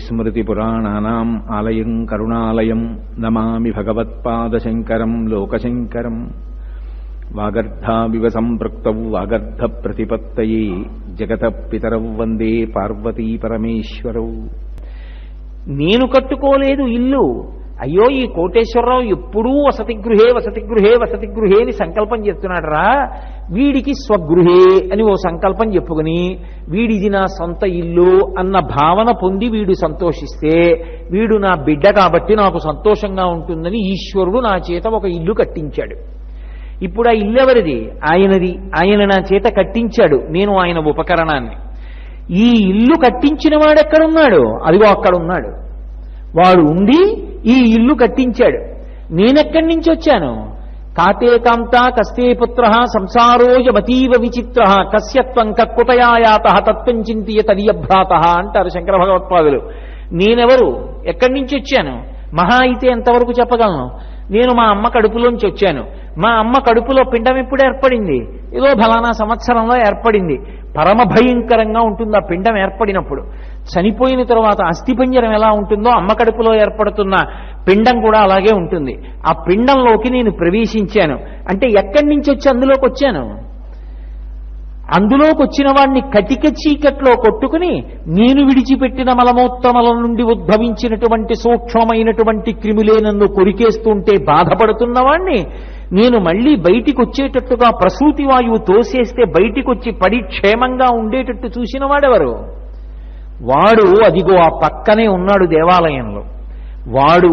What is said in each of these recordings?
స్మృతిపురాణానాం ఆలయం కరుణాలయం నమామి భగవత్పాదశంకరం లోకశంకరం. వాగర్ధావివ సంపృక్తౌ వాగర్ధ ప్రతిపత్తయే జగతః పితరౌ వందే పార్వతీ పరమేశ్వరౌ. నేను కట్టుకోలేదు ఇల్లు, అయ్యో ఈ కోటేశ్వరరావు ఎప్పుడూ వసతి గృహే వసతి గృహే వసతి గృహే అని సంకల్పం చెప్తున్నాడు రా. వీడికి స్వగృహే అని ఓ సంకల్పం చెప్పుకుని వీడిది నా సొంత ఇల్లు అన్న భావన పొంది వీడు సంతోషిస్తే వీడు నా బిడ్డ కాబట్టి నాకు సంతోషంగా ఉంటుందని ఈశ్వరుడు నా చేత ఒక ఇల్లు కట్టించాడు. ఇప్పుడు ఆ ఇల్లు ఎవరిది? ఆయనది. ఆయన నా చేత కట్టించాడు, నేను ఆయన ఉపకరణాన్ని. ఈ ఇల్లు కట్టించిన వాడు ఎక్కడున్నాడు? అదిగో అక్కడున్నాడు. వాడు ఉండి ఈ ఇల్లు కట్టించాడు. నేనెక్కడి నుంచి వచ్చాను? కాతే కాంతా కస్తే పుత్ర సంసారోయమతీవ విచిత్ర కస్యత్వం కక్కుతయాయాత తత్వం చింతియ తదియభ్రాత అంటారు శంకర భగవత్పాదులు. నేనెవరు? ఎక్కడి నుంచి వచ్చాను? మహా అయితే ఎంతవరకు చెప్పగలను? నేను మా అమ్మ కడుపులోంచి వచ్చాను. మా అమ్మ కడుపులో పిండం ఎప్పుడు ఏర్పడింది? ఏదో ఫలానా సంవత్సరంలో ఏర్పడింది. పరమ భయంకరంగా ఉంటుంది ఆ పిండం ఏర్పడినప్పుడు. చనిపోయిన తర్వాత అస్థిపంజరం ఎలా ఉంటుందో అమ్మ కడుపులో ఏర్పడుతున్న పిండం కూడా అలాగే ఉంటుంది. ఆ పిండంలోకి నేను ప్రవేశించాను. అంటే ఎక్కడి నుంచి వచ్చి అందులోకి వచ్చాను? అందులోకి వచ్చిన వాడిని కటిక చీకట్లో కొట్టుకుని నేను విడిచిపెట్టిన మలమూత్రముల నుండి ఉద్భవించినటువంటి సూక్ష్మమైనటువంటి క్రిములే నన్ను కొరికేస్తుంటే బాధపడుతున్న వాణ్ణి నేను మళ్ళీ బయటికి వచ్చేటట్టుగా ప్రసూతి వాయువు తోసేస్తే బయటికి వచ్చి పడి క్షేమంగా ఉండేటట్టు చూసిన వాడెవరు? వాడు అదిగో ఆ పక్కనే ఉన్నాడు దేవాలయంలో. వాడు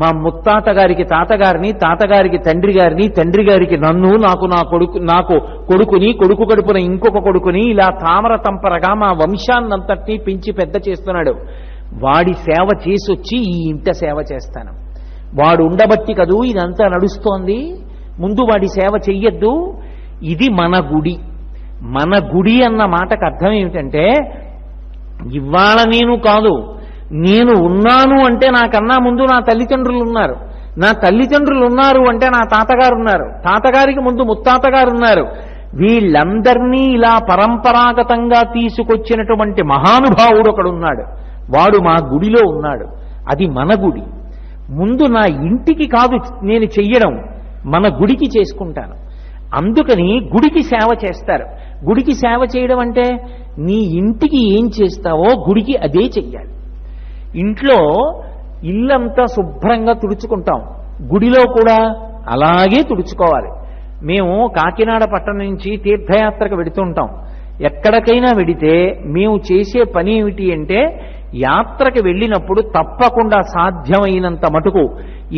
మా ముత్తాత గారికి తాతగారిని, తాతగారికి తండ్రి గారిని, తండ్రి గారికి నన్ను, నాకు కొడుకుని, కొడుకు కడుపున ఇంకొక కొడుకుని, ఇలా తామర తంపరగా మా వంశాన్నంతటినీ పెంచి పెద్ద చేస్తున్నాడు. వాడి సేవ చేసొచ్చి ఈ ఇంట సేవ చేస్తాను. వాడు ఉండబట్టి కదూ ఇదంతా నడుస్తోంది. ముందు వాడి సేవ చెయ్యొద్దు. ఇది మన గుడి. మన గుడి అన్న మాటకు అర్థం ఏమిటంటే ఇవాళ నేను కాదు, నేను ఉన్నాను అంటే నాకన్నా ముందు నా తల్లిదండ్రులు ఉన్నారు. నా తల్లిదండ్రులు ఉన్నారు అంటే నా తాతగారు ఉన్నారు. తాతగారికి ముందు ముత్తాతగారు ఉన్నారు. వీళ్ళందరినీ ఇలా పరంపరాగతంగా తీసుకొచ్చినటువంటి మహానుభావుడు ఒకడున్నాడు. వాడు మా గుడిలో ఉన్నాడు. అది మన గుడి. ముందు నా ఇంటికి కాదు నేను చెయ్యడం, మన గుడికి చేసుకుంటాను. అందుకని గుడికి సేవ చేస్తారు. గుడికి సేవ చేయడం అంటే నీ ఇంటికి ఏం చేస్తావో గుడికి అదే చెయ్యాలి. ఇంట్లో ఇల్లంతా శుభ్రంగా తుడుచుకుంటాం, గుడిలో కూడా అలాగే తుడుచుకోవాలి. మేము కాకినాడ పట్టణం నుంచి తీర్థయాత్రకు వెడుతుంటాం. ఎక్కడికైనా వెడితే మేము చేసే పని ఏమిటి అంటే యాత్రకు వెళ్ళినప్పుడు తప్పకుండా సాధ్యమైనంత మటుకు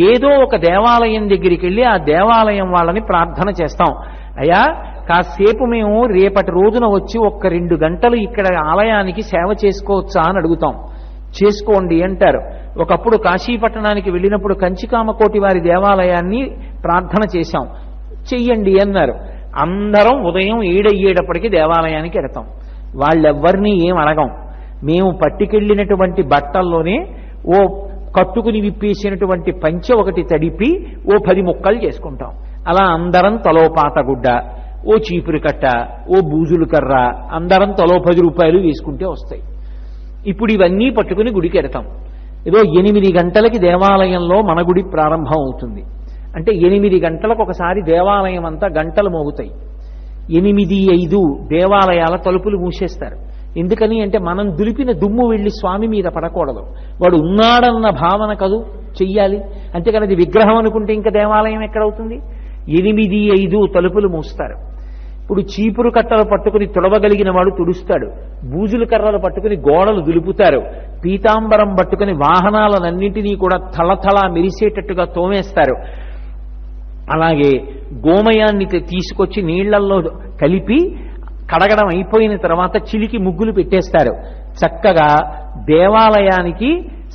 ఏదో ఒక దేవాలయం దగ్గరికి వెళ్ళి ఆ దేవాలయం వాళ్ళని ప్రార్థన చేస్తాం. అయ్యా కాసేపు మేము రేపటి రోజున వచ్చి 1-2 గంటలు ఇక్కడ ఆలయానికి సేవ చేసుకోవచ్చా అని అడుగుతాం. చేసుకోండి అంటారు. ఒకప్పుడు కాశీపట్టణానికి వెళ్ళినప్పుడు కంచికామకోటి వారి దేవాలయాన్ని ప్రార్థన చేశాం, చెయ్యండి అన్నారు. అందరం ఉదయం 7 అయ్యేటప్పటికి దేవాలయానికి వెడతాం. వాళ్ళెవ్వరినీ ఏం అడగం. మేము పట్టుకెళ్ళినటువంటి బట్టల్లోనే ఓ కట్టుకుని విప్పేసినటువంటి పంచె ఒకటి తడిపి ఓ 10 ముక్కలు చేసుకుంటాం. అలా అందరం తలో పాతగుడ్డ, ఓ చీపురు కట్ట, ఓ బూజులు కర్ర, అందరం తలో 10 రూపాయలు వేసుకుంటే వస్తాయి. ఇప్పుడు ఇవన్నీ పట్టుకుని గుడికి వెడతాం. ఏదో 8 గంటలకి దేవాలయంలో మన గుడి ప్రారంభం అవుతుంది. అంటే 8 గంటలకు ఒకసారి దేవాలయం అంతా గంటలు మోగుతాయి. 8:05 దేవాలయాల తలుపులు మూసేస్తారు. ఎందుకని అంటే మనం దులిపిన దుమ్ము వెళ్ళి స్వామి మీద పడకూడదు. వాడు ఉన్నాడన్న భావన కదూ చెయ్యాలి. అంతేకాని అది విగ్రహం అనుకుంటే ఇంకా దేవాలయం ఎక్కడవుతుంది? 8:05 తలుపులు మూస్తారు. ఇప్పుడు చీపురు కట్టలు పట్టుకుని తుడవగలిగిన వాడు తుడుస్తాడు. బూజులు కర్రలు పట్టుకుని గోడలు దులుపుతారు. పీతాంబరం పట్టుకుని వాహనాలన్నింటినీ కూడా తలతలా మెరిసేటట్టుగా తోమేస్తారు. అలాగే గోమయాన్ని తీసుకొచ్చి నీళ్లల్లో కలిపి కడగడం అయిపోయిన తర్వాత చిలికి ముగ్గులు పెట్టేస్తారు. చక్కగా దేవాలయానికి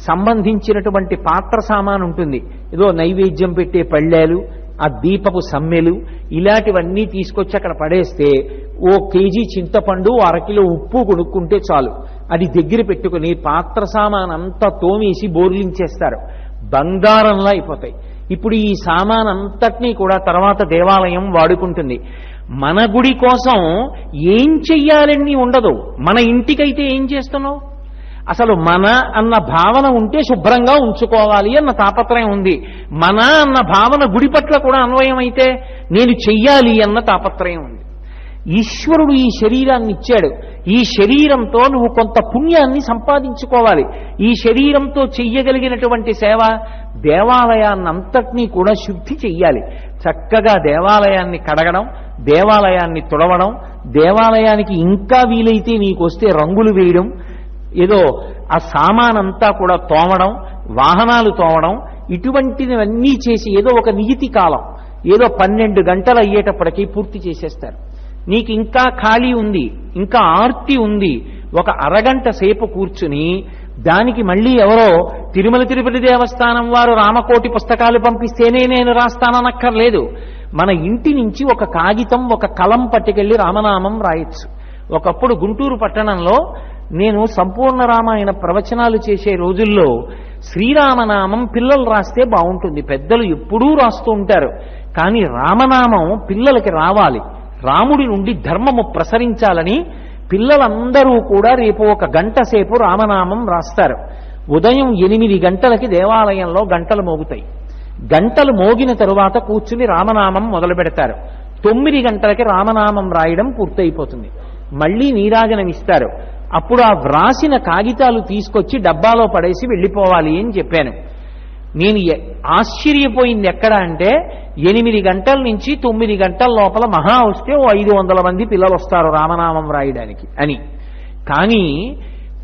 సంబంధించినటువంటి పాత్ర సామాను ఉంటుంది. ఏదో నైవేద్యం పెట్టే పళ్ళేలు, ఆ దీపపు సమ్మెలు, ఇలాంటివన్నీ తీసుకొచ్చి అక్కడ పడేస్తే ఓ కేజీ చింతపండు, 1/2 కిలో ఉప్పు కొనుక్కుంటే చాలు. అది దగ్గర పెట్టుకుని పాత్ర సామాన్ అంతా తోమేసి బోర్లించేస్తారు. బంగారంలా అయిపోతాయి. ఇప్పుడు ఈ సామాన్ అంతటినీ కూడా తర్వాత దేవాలయం వాడుకుంటుంది. మన గుడి కోసం ఏం చెయ్యాలని ఉండదు. మన ఇంటికైతే ఏం చేస్తున్నావు? అసలు మన అన్న భావన ఉంటే శుభ్రంగా ఉంచుకోవాలి అన్న తాపత్రయం ఉంది. మన అన్న భావన గుడి పట్ల కూడా అన్వయం అయితే నేను చెయ్యాలి అన్న తాపత్రయం ఉంది. ఈశ్వరుడు ఈ శరీరాన్ని ఇచ్చాడు. ఈ శరీరంతో నువ్వు కొంత పుణ్యాన్ని సంపాదించుకోవాలి. ఈ శరీరంతో చెయ్యగలిగినటువంటి సేవ దేవాలయాన్నంతటినీ కూడా శుద్ధి చెయ్యాలి. చక్కగా దేవాలయాన్ని కడగడం, దేవాలయాన్ని తుడవడం, దేవాలయానికి ఇంకా వీలైతే నీకు వస్తే రంగులు వేయడం, ఏదో ఆ సామానంతా కూడా తోమడం, వాహనాలు తోమడం, ఇటువంటివన్నీ చేసి ఏదో ఒక నియతి కాలం, ఏదో 12 గంటలు అయ్యేటప్పటికీ పూర్తి చేసేస్తారు. నీకు ఇంకా ఖాళీ ఉంది, ఇంకా ఆర్తి ఉంది, ఒక అరగంట సేపు కూర్చుని దానికి మళ్ళీ ఎవరో తిరుమల తిరుపతి దేవస్థానం వారు రామకోటి పుస్తకాలు పంపిస్తేనే నేను రాస్తాననక్కర్లేదు. మన ఇంటి నుంచి ఒక కాగితం, ఒక కలం పట్టుకెళ్లి రామనామం రాయొచ్చు. ఒకప్పుడు గుంటూరు పట్టణంలో నేను సంపూర్ణ రామాయణ ప్రవచనాలు చేసే రోజుల్లో శ్రీరామనామం పిల్లలు రాస్తే బాగుంటుంది. పెద్దలు ఎప్పుడూ రాస్తూ ఉంటారు, కానీ రామనామం పిల్లలకి రావాలి. రాముడి నుండి ధర్మము ప్రసరించాలని పిల్లలందరూ కూడా రేపు 1 గంట సేపు రామనామం రాస్తారు. ఉదయం 8 గంటలకి దేవాలయంలో గంటలు మోగుతాయి. గంటలు మోగిన తరువాత కూర్చుని రామనామం మొదలు పెడతారు. 9 గంటలకి రామనామం రాయడం పూర్తయిపోతుంది. మళ్ళీ నీరాజనం ఇస్తారు. అప్పుడు ఆ వ్రాసిన కాగితాలు తీసుకొచ్చి డబ్బాలో పడేసి వెళ్ళిపోవాలి అని చెప్పాను. నేను ఆశ్చర్యపోయింది ఎక్కడ అంటే 8 గంటల నుంచి 9 గంటల లోపల మహా వస్తే 500 మంది పిల్లలు వస్తారు రామనామం రాయడానికి అని. కానీ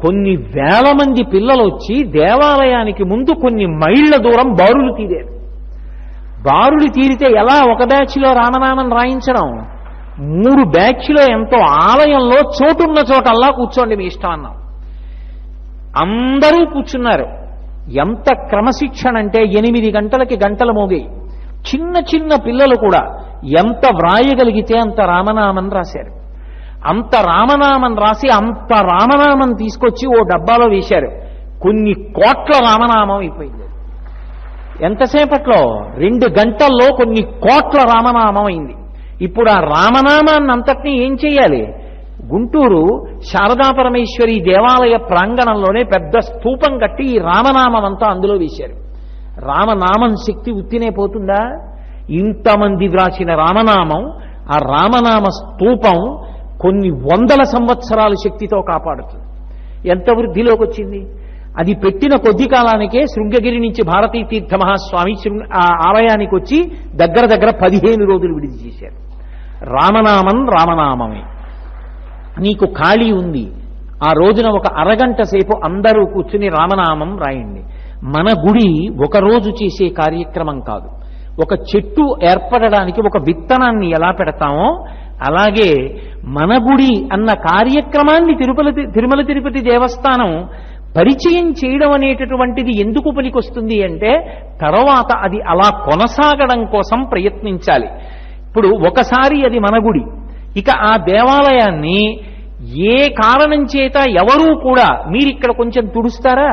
కొన్ని వేల మంది పిల్లలు వచ్చి దేవాలయానికి ముందు కొన్ని మైళ్ళ దూరం బారులు తీరారు. బారులు తీరితే ఎలా ఒక బ్యాచ్లో రామనామం రాయించడం? 3 బ్యాచ్లో ఎంతో ఆలయంలో చోటున్న చోటల్లా కూర్చోండి మీ ఇష్టం అన్నాం. అందరూ కూర్చున్నారు. ఎంత క్రమశిక్షణ అంటే 8 గంటలకి గంటలు మోగాయి. చిన్న చిన్న పిల్లలు కూడా ఎంత వ్రాయగలిగితే అంత రామనామం రాశారు. అంత రామనామం రాసి అంత రామనామం తీసుకొచ్చి ఓ డబ్బాలో వేశారు. కొన్ని కోట్ల రామనామం అయిపోయింది. ఎంతసేపట్లో? 2 గంటల్లో కొన్ని కోట్ల రామనామం అయింది. ఇప్పుడు ఆ రామనామాన్ని అంతటినీ ఏం చేయాలి? గుంటూరు శారదా పరమేశ్వరి దేవాలయ ప్రాంగణంలోనే పెద్ద స్తూపం కట్టి ఈ రామనామం అంతా అందులో వేశారు. రామనామం శక్తి ఉత్తినే పోతుందా? ఇంతమంది వ్రాసిన రామనామం, ఆ రామనామ స్తూపం కొన్ని 100 సంవత్సరాల శక్తితో కాపాడుతుంది. ఎంత వృద్ధిలోకి వచ్చింది? అది పెట్టిన కొద్ది కాలానికే శృంగగిరి నుంచి భారతీ తీర్థ మహాస్వామి ఆ ఆలయానికి వచ్చి దగ్గర 15 రోజులు విడిది చేశారు. రామనామం రామనామమే. నీకు ఖాళీ ఉంది, ఆ రోజున ఒక అరగంట సేపు అందరూ కూర్చుని రామనామం రాయండి. మన గుడి ఒక రోజు చేసే కార్యక్రమం కాదు. ఒక చెట్టు ఏర్పడడానికి ఒక విత్తనాన్ని ఎలా పెడతామో అలాగే మన గుడి అన్న కార్యక్రమాన్ని తిరుమల తిరుపతి దేవస్థానం పరిచయం చేయడం అనేటటువంటిది ఎందుకు పనికొస్తుంది అంటే తర్వాత అది అలా కొనసాగడం కోసం ప్రయత్నించాలి. ఇప్పుడు ఒకసారి అది మన గుడి, ఇక ఆ దేవాలయాన్ని ఏ కారణం చేత ఎవరూ కూడా మీరిక్కడ కొంచెం తుడుస్తారా,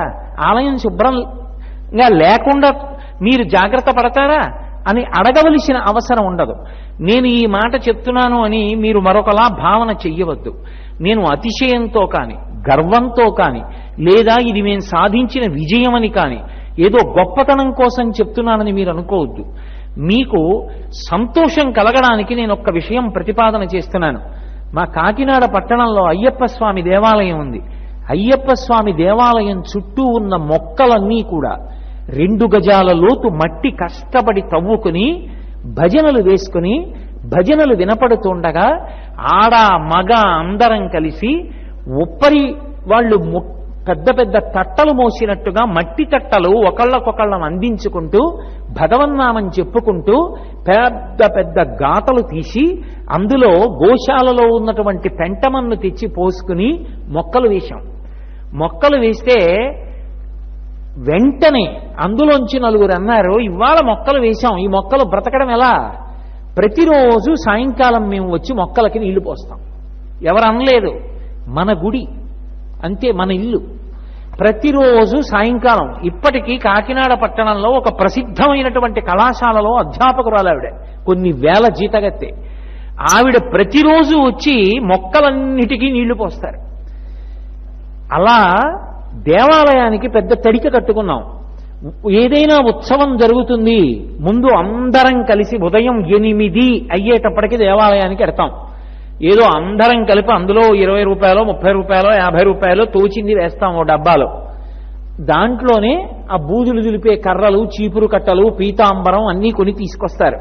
ఆలయం శుభ్రంగా లేకుండా మీరు జాగ్రత్త పడతారా అని అడగవలసిన అవసరం ఉండదు. నేను ఈ మాట చెప్తున్నాను అని మీరు మరొకలా భావన చెయ్యవద్దు. నేను అతిశయంతో కానీ గర్వంతో కానీ లేదా ఇది మేము సాధించిన విజయం అని కానీ ఏదో గొప్పతనం కోసం చెప్తున్నానని మీరు అనుకోవద్దు. మీకు సంతోషం కలగడానికి నేను ఒక్క విషయం ప్రతిపాదన చేస్తున్నాను. మా కాకినాడ పట్టణంలో అయ్యప్ప స్వామి దేవాలయం ఉంది. అయ్యప్ప స్వామి దేవాలయం చుట్టూ ఉన్న మొక్కలన్నీ కూడా 2 గజాల లోతు మట్టి కష్టపడి తవ్వుకుని భజనలు వేసుకుని భజనలు వినపడుతుండగా ఆడ మగ అందరం కలిసి ఉప్పరి వాళ్ళు పెద్ద పెద్ద తట్టలు మోసినట్టుగా మట్టి తట్టలు ఒకళ్ళకొకళ్ళం అందించుకుంటూ భగవన్నామం చెప్పుకుంటూ పెద్ద పెద్ద గాతలు తీసి అందులో గోశాలలో ఉన్నటువంటి పెంటమన్ను తెచ్చి పోసుకుని మొక్కలు వేశాం. మొక్కలు వేస్తే వెంటనే అందులోంచి 4 అన్నారు, ఇవాళ మొక్కలు వేశాం, ఈ మొక్కలు బ్రతకడం ఎలా? ప్రతిరోజు సాయంకాలం మేము వచ్చి మొక్కలకి నీళ్లు పోస్తాం. ఎవరు అనలేదు, మన గుడి అంతే, మన ఇల్లు. ప్రతిరోజు సాయంకాలం ఇప్పటికీ కాకినాడ పట్టణంలో ఒక ప్రసిద్ధమైనటువంటి కళాశాలలో అధ్యాపకురాలు ఆవిడ, కొన్ని వేల జీతగత్తే. ఆవిడ ప్రతిరోజు వచ్చి మొక్కలన్నిటికీ నీళ్లు పోస్తారు. అలా దేవాలయానికి పెద్ద తడిక కట్టుకున్నాం. ఏదైనా ఉత్సవం జరుగుతుంది, ముందు అందరం కలిసి ఉదయం 8 అయ్యేటప్పటికి దేవాలయానికి ఎడతాం. ఏదో అందరం కలిపి అందులో 20 రూపాయలు, 30 రూపాయలు, 50 రూపాయలు తోచింది వేస్తాం ఓ డబ్బాలో. దాంట్లోనే ఆ బూజులు దులిపే కర్రలు, చీపురు కట్టలు, పీతాంబరం అన్నీ కొని తీసుకొస్తారు,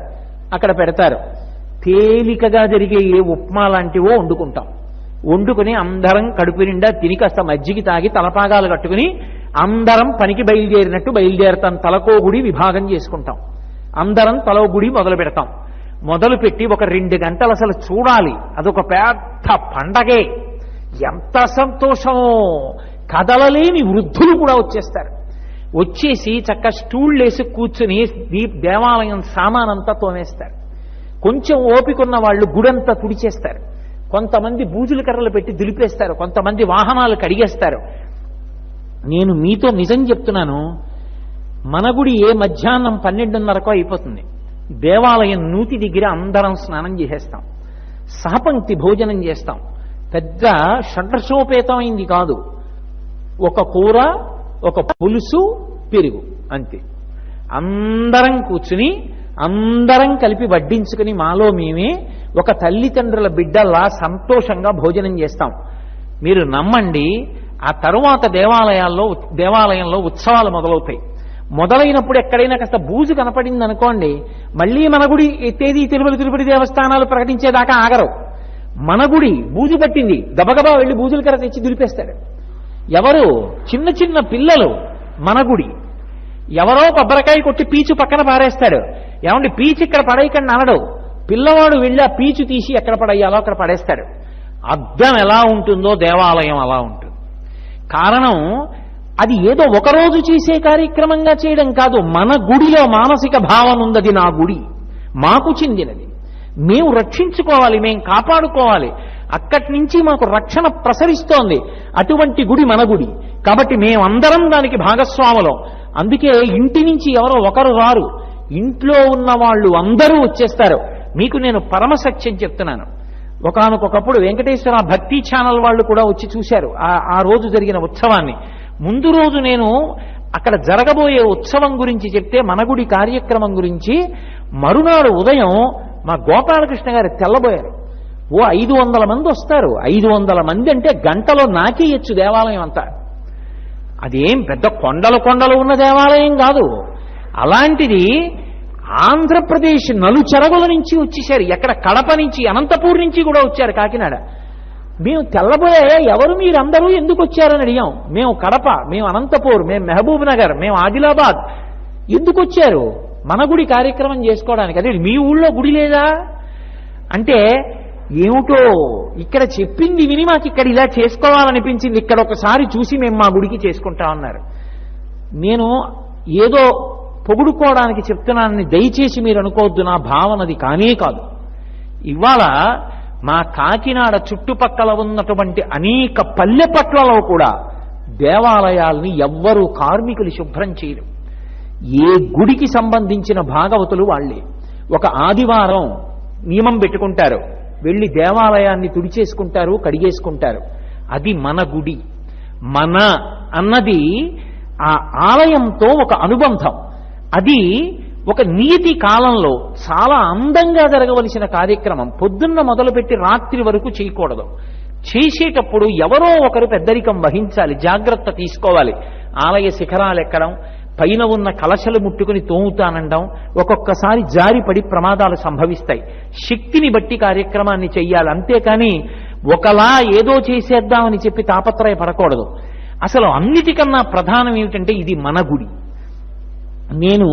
అక్కడ పెడతారు. తేలికగా జరిగే ఏ ఉప్మా లాంటివో వండుకుంటాం. వండుకుని అందరం కడుపు నిండా తిని కాస్త మజ్జిగ తాగి తలపాగాలు కట్టుకుని అందరం పనికి బయలుదేరినట్టు బయలుదేరతాం. తలకో గుడి విభాగం చేసుకుంటాం. అందరం తలో గుడి మొదలు పెడతాం. మొదలుపెట్టి ఒక 2 గంటలు అసలు చూడాలి. అదొక పెద్ద పండగే. ఎంత సంతోషమో! కదలలేని వృద్ధులు కూడా వచ్చేస్తారు. వచ్చేసి చక్క స్టూళ్ళేసి కూర్చుని దేవాలయం సామానంతా తోమేస్తారు. కొంచెం ఓపికన్న వాళ్ళు గుడంతా తుడిచేస్తారు. కొంతమంది బూజుల కర్రలు పెట్టి దులిపేస్తారు. కొంతమంది వాహనాలు కడిగేస్తారు. నేను మీతో నిజం చెప్తున్నాను, మన గుడి మధ్యాహ్నం 12:30కో అయిపోతుంది. దేవాలయం నూతి దగ్గర అందరం స్నానం చేసేస్తాం. సహపంక్తి భోజనం చేస్తాం. పెద్ద షడ్రసోపేతమైంది కాదు, ఒక కూర, ఒక పులుసు, పెరుగు, అంతే. అందరం కూర్చుని అందరం కలిపి వడ్డించుకుని మాలో మేమే ఒక తల్లిదండ్రుల బిడ్డల్లా సంతోషంగా భోజనం చేస్తాం. మీరు నమ్మండి, ఆ తరువాత దేవాలయంలో ఉత్సవాలు మొదలవుతాయి. మొదలైనప్పుడు ఎక్కడైనా కాస్త బూజు కనపడింది అనుకోండి, మళ్ళీ మన గుడి తేదీ తిరుపతి దేవస్థానాలు ప్రకటించేదాకా ఆగరు. మన గుడి బూజు పట్టింది, గబగబా వెళ్ళి బూజుల కర్ర తెచ్చి దులిపేస్తాడు. ఎవరు? చిన్న చిన్న పిల్లలు. మన గుడి ఎవరో కొబ్బరికాయ కొట్టి పీచు పక్కన పారేస్తాడు. ఏమండి పీచు ఇక్కడ పడేయకండి అనడు. పిల్లవాడు వెళ్ళి ఆ పీచు తీసి ఎక్కడ పడేయాలో అక్కడ పడేస్తాడు. అద్దం ఎలా ఉంటుందో దేవాలయం అలా ఉంటుంది. కారణం అది ఏదో ఒకరోజు చేసే కార్యక్రమంగా చేయడం కాదు. మన గుడిలో మానసిక భావన ఉందది నా గుడి, మాకు చెందినది, మేము రక్షించుకోవాలి, మేము కాపాడుకోవాలి. అక్కడి నుంచి మాకు రక్షణ ప్రసరిస్తోంది. అటువంటి గుడి మన గుడి. కాబట్టి మేమందరం దానికి భాగస్వాములం. అందుకే ఇంటి నుంచి ఎవరో ఒకరు రారు, ఇంట్లో ఉన్న వాళ్ళు అందరూ వచ్చేస్తారు. మీకు నేను పరమసత్యం చెప్తున్నాను. ఒకానొకప్పుడు వెంకటేశ్వర భక్తి ఛానల్ వాళ్ళు కూడా వచ్చి చూశారు ఆ రోజు జరిగిన ఉత్సవాన్ని. ముందు రోజు నేను అక్కడ జరగబోయే ఉత్సవం గురించి చెప్తే, మన గుడి కార్యక్రమం గురించి, మరునాడు ఉదయం మా గోపాలకృష్ణ గారు తెల్లబోయారు. 500 మంది వస్తారు. 500 మంది అంటే గంటలో నాకేయచ్చు దేవాలయం అంతా. అదేం పెద్ద కొండలు ఉన్న దేవాలయం కాదు. అలాంటిది ఆంధ్రప్రదేశ్ నలుచెరగుల నుంచి వచ్చేసారు. ఎక్కడ కడప నుంచి, అనంతపూర్ నుంచి కూడా వచ్చారు, కాకినాడ. మేము తెల్లబోయే, ఎవరు మీరందరూ ఎందుకు వచ్చారని అడిగాం. మేము కడప, మేము అనంతపూర్, మేము మహబూబ్ నగర్, మేము ఆదిలాబాద్. ఎందుకు వచ్చారు? మన గుడి కార్యక్రమం చేసుకోవడానికి. అదే మీ ఊళ్ళో గుడి లేదా అంటే, ఏమిటో ఇక్కడ చెప్పింది విని మాకు ఇక్కడ ఇలా చేసుకోవాలనిపించింది, ఇక్కడ ఒకసారి చూసి మేము మా గుడికి చేసుకుంటామన్నారు. నేను ఏదో పొగుడుకోవడానికి చెప్తున్నానని దయచేసి మీరు అనుకోవద్దు. నా భావనది కానే కాదు. ఇవాళ మా కాకినాడ చుట్టుపక్కల ఉన్నటువంటి అనేక పల్లె పట్లలో కూడా దేవాలయాల్ని ఎవ్వరూ కార్మికులు శుభ్రం చేయరు. ఏ గుడికి సంబంధించిన భాగవతులు వాళ్ళే. ఒక ఆదివారం నియమం పెట్టుకుంటారు, వెళ్ళి దేవాలయాన్ని తుడిచేసుకుంటారు, కడిగేసుకుంటారు. అది మన గుడి. మన అన్నది ఆ ఆలయంతో ఒక అనుబంధం. అది ఒక నియతి కాలంలో చాలా అందంగా జరగవలసిన కార్యక్రమం. పొద్దున్న మొదలుపెట్టి రాత్రి వరకు చేయకూడదు. చేసేటప్పుడు ఎవరో ఒకరు పెద్దరికం వహించాలి, జాగ్రత్త తీసుకోవాలి. ఆలయ శిఖరాలు ఎక్కడం, పైన ఉన్న కలశలు ముట్టుకుని తోముతానండం, ఒక్కొక్కసారి జారిపడి ప్రమాదాలు సంభవిస్తాయి. శక్తిని బట్టి కార్యక్రమాన్ని చెయ్యాలి. అంతేకాని ఒకలా ఏదో చేసేద్దామని చెప్పి తాపత్రయపడకూడదు. అసలు అన్నిటికన్నా ప్రధానం ఏమిటంటే, ఇది మన గుడి. నేను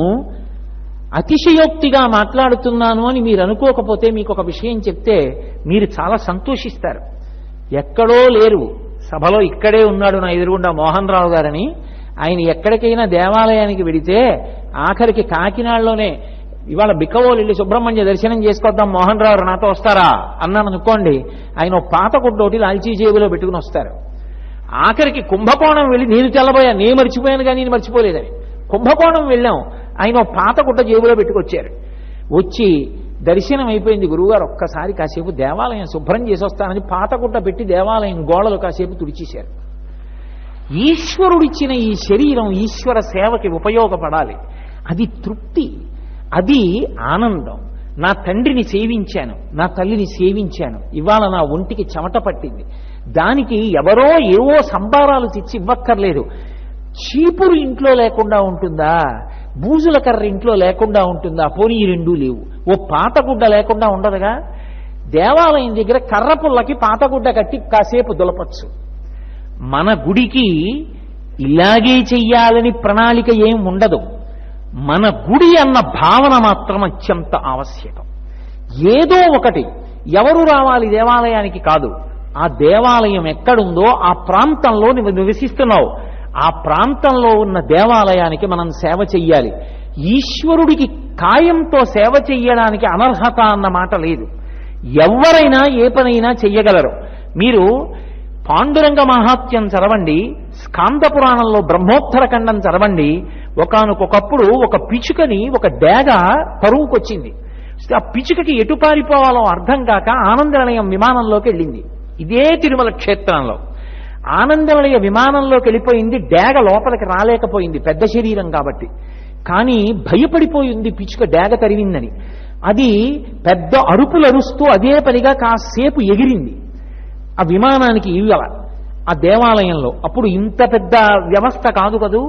అతిశయోక్తిగా మాట్లాడుతున్నాను అని మీరు అనుకోకపోతే మీకు ఒక విషయం చెప్తే మీరు చాలా సంతోషిస్తారు. ఎక్కడో లేరు, సభలో ఇక్కడే ఉన్నాడు నా ఎదురుగుండా మోహన్ రావు గారని. ఆయన ఎక్కడికైనా దేవాలయానికి వెడితే ఆఖరికి కాకినాడలోనే ఇవాళ బిక్కవోలు సుబ్రహ్మణ్య దర్శనం చేసుకొద్దాం మోహన్ రావు నాతో వస్తారా అన్నాను అనుకోండి, ఆయన పాత గుడ్డోటి లాల్చీ జేబులో పెట్టుకుని వస్తారు. ఆఖరికి కుంభకోణం వెళ్ళి, నేను తెల్లబోయాను, నేను మర్చిపోయాను కానీ నేను మర్చిపోలేదని, కుంభకోణం వెళ్ళాం, ఆయన పాత గుడ్డ జేబులో పెట్టుకొచ్చారు. వచ్చి దర్శనం అయిపోయింది, గురువుగారు ఒక్కసారి కాసేపు దేవాలయం శుభ్రం చేసి వస్తానని పాత గుడ్డ పెట్టి దేవాలయం గోడలు కాసేపు తుడిచేశారు. ఈశ్వరుడిచ్చిన ఈ శరీరం ఈశ్వర సేవకి ఉపయోగపడాలి. అది తృప్తి, అది ఆనందం. నా తండ్రిని సేవించాను, నా తల్లిని సేవించాను, ఇవాళ నా ఒంటికి చెమట పట్టింది. దానికి ఎవరో ఏవో సంబారాలు తెచ్చి ఇవ్వక్కర్లేదు. చీపురు ఇంట్లో లేకుండా ఉంటుందా? బూజుల కర్ర ఇంట్లో లేకుండా ఉంటుందా? పోనీ ఈ రెండూ లేవు. ఓ పాతగుడ్డ లేకుండా ఉండదుగా. దేవాలయం దగ్గర కర్ర పుల్లకి పాతగుడ్డ కట్టి కాసేపు దులపచ్చు. మన గుడికి ఇలాగే చెయ్యాలని ప్రణాళిక ఏం ఉండదు. మన గుడి అన్న భావన మాత్రం అత్యంత ఆవశ్యకం. ఏదో ఒకటి, ఎవరు రావాలి దేవాలయానికి కాదు, ఆ దేవాలయం ఎక్కడుందో ఆ ప్రాంతంలో నువ్వు నివసిస్తున్నావు, ఆ ప్రాంతంలో ఉన్న దేవాలయానికి మనం సేవ చెయ్యాలి. ఈశ్వరుడికి కాయంతో సేవ చెయ్యడానికి అనర్హత అన్న మాట లేదు. ఎవరైనా ఏ పనైనా చెయ్యగలరు. మీరు పాండురంగ మహాత్మ్యం చదవండి, స్కాంద పురాణంలో బ్రహ్మోత్తర ఖండం చదవండి. ఒకానొకప్పుడు ఒక పిచుకని ఒక డేగ తరువుకొచ్చింది. ఆ పిచుకకి ఎటు పారిపోవాలో అర్థం కాక ఆనందనిలయం విమానంలోకి వెళ్ళింది. ఇదే తిరుమల క్షేత్రంలో ఆనందనిలయ విమానంలోకి వెళ్ళిపోయింది. డేగ లోపలికి రాలేకపోయింది, పెద్ద శరీరం కాబట్టి. కానీ భయపడిపోయింది పిచుక డేగ తరివిందని. అది పెద్ద అరుపులు అరుస్తూ అదే పనిగా కాసేపు ఎగిరింది ఆ విమానానికి ఇవ్వాల ఆ దేవాలయంలో. అప్పుడు ఇంత పెద్ద వ్యవస్థ కాదు కదూ.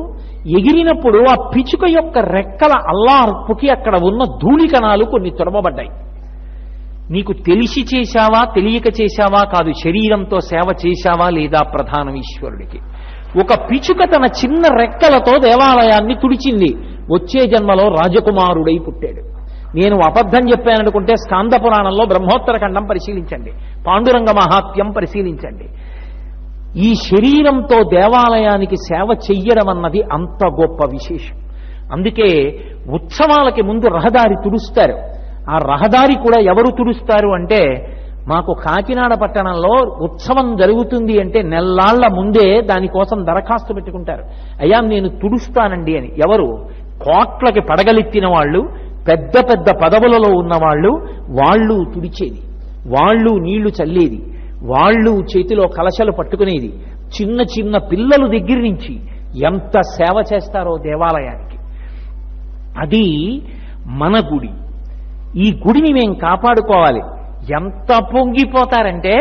ఎగిరినప్పుడు ఆ పిచుక యొక్క రెక్కల అల్లార్పుకి అక్కడ ఉన్న ధూళికణాలు కొన్ని తొడమబడ్డాయి. నీకు తెలిసి చేశావా తెలియక చేశావా కాదు, శరీరంతో సేవ చేశావా లేదా ప్రధానం ఈశ్వరుడికి. ఒక పిచుక తన చిన్న రెక్కలతో దేవాలయాన్ని తుడిచింది. వచ్చే జన్మలో రాజకుమారుడై పుట్టాడు. నేను అబద్ధం చెప్పాననుకుంటే స్కాంద పురాణంలో బ్రహ్మోత్తర ఖండం పరిశీలించండి, పాండురంగ మహాత్మ్యం పరిశీలించండి. ఈ శరీరంతో దేవాలయానికి సేవ చెయ్యడం అన్నది అంత గొప్ప విశేషం. అందుకే ఉత్సవాలకి ముందు రహదారి తుడుస్తారు. ఆ రహదారి కూడా ఎవరు తుడుస్తారు అంటే, మాకు కాకినాడ పట్టణంలో ఉత్సవం జరుగుతుంది అంటే నెల్లాళ్ల ముందే దానికోసం దరఖాస్తు పెట్టుకుంటారు. అయ్యా నేను తుడుస్తానండి అని. ఎవరు? కోట్లకి పడగలెత్తిన వాళ్ళు, పెద్ద పెద్ద పదవులలో ఉన్నవాళ్ళు, వాళ్ళు తుడిచేది, వాళ్ళు నీళ్లు చల్లేది, వాళ్ళు చేతిలో కలశలు పట్టుకునేది. చిన్న చిన్న పిల్లల దగ్గర నుంచి ఎంత సేవ చేస్తారో దేవాలయానికి. అది మన గుడి. ఈ గుడిని మేము కాపాడుకోవాలి. ఎంత పొంగిపోతారంటే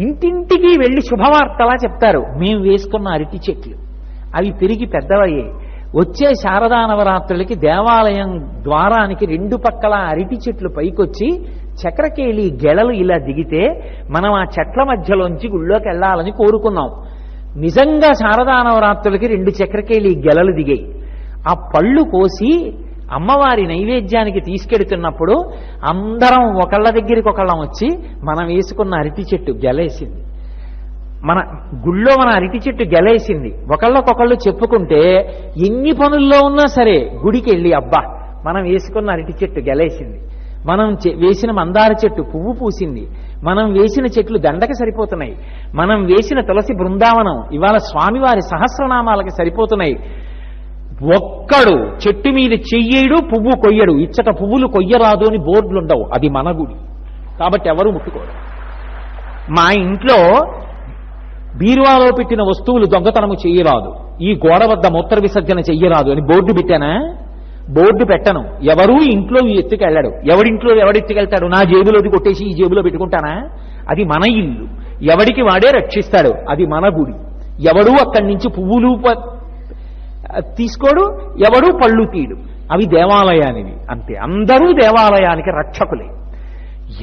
ఇంటింటికి వెళ్ళి శుభవార్తలా చెప్తారు. మేము వేసుకున్న అరటి చెట్లు అవి పెరిగి పెద్దవయ్యాయి. వచ్చే శారదా నవరాత్రులకి దేవాలయం ద్వారానికి రెండు పక్కల అరటి చెట్లు పైకొచ్చి చక్రకేళి గెలలు ఇలా దిగితే మనం ఆ చెట్ల మధ్యలోంచి గుళ్ళోకి వెళ్ళాలని కోరుకున్నాం. నిజంగా శారదా నవరాత్రులకి రెండు చక్రకేళి గెలలు దిగాయి. ఆ పళ్ళు కోసి అమ్మవారి నైవేద్యానికి తీసుకెడుతున్నప్పుడు అందరం ఒకళ్ళ దగ్గరికి ఒకళ్ళం వచ్చి మనం వేసుకున్న అరటి చెట్టు గెలేసింది. మన గుళ్ళో మన అరటి చెట్టు గెలేసింది. ఒకళ్ళకొకళ్ళు చెప్పుకుంటే ఎన్ని పనుల్లో ఉన్నా సరే గుడికి వెళ్ళి అబ్బా మనం వేసుకున్న అరటి చెట్టు గెలేసింది, మనం వేసిన మందార చెట్టు పువ్వు పూసింది, మనం వేసిన చెట్లు దండకి సరిపోతున్నాయి, మనం వేసిన తులసి బృందావనం ఇవాళ స్వామివారి సహస్రనామాలకి సరిపోతున్నాయి. ఒక్కడు చెట్టు మీద చెయ్యడు, పువ్వు కొయ్యడు. ఇచ్చట పువ్వులు కొయ్యరాదు అని బోర్డులుండవు. అది మన గుడి కాబట్టి ఎవరు ముట్టుకోరు. మా ఇంట్లో బీరువాలో పెట్టిన వస్తువులు దొంగతనము చెయ్యరాదు, ఈ గోడ వద్ద మూత్ర విసర్జన చెయ్యరాదు అని బోర్డు పెట్టానా? బోర్డు పెట్టను. ఎవరూ ఇంట్లో ఎత్తుకెళ్ళాడు. ఎవడింట్లో ఎవడెత్తుకెళ్తాడు? నా జేబులోది కొట్టేసి ఈ జేబులో పెట్టుకుంటానా? అది మన ఇల్లు, ఎవడికి వాడే రక్షిస్తాడు. అది మన గుడి. ఎవడూ అక్కడి నుంచి పువ్వులు తీసుకోడు, ఎవడూ పళ్ళు తీయడు. అవి దేవాలయానివి అంతే. అందరూ దేవాలయానికి రక్షకులే.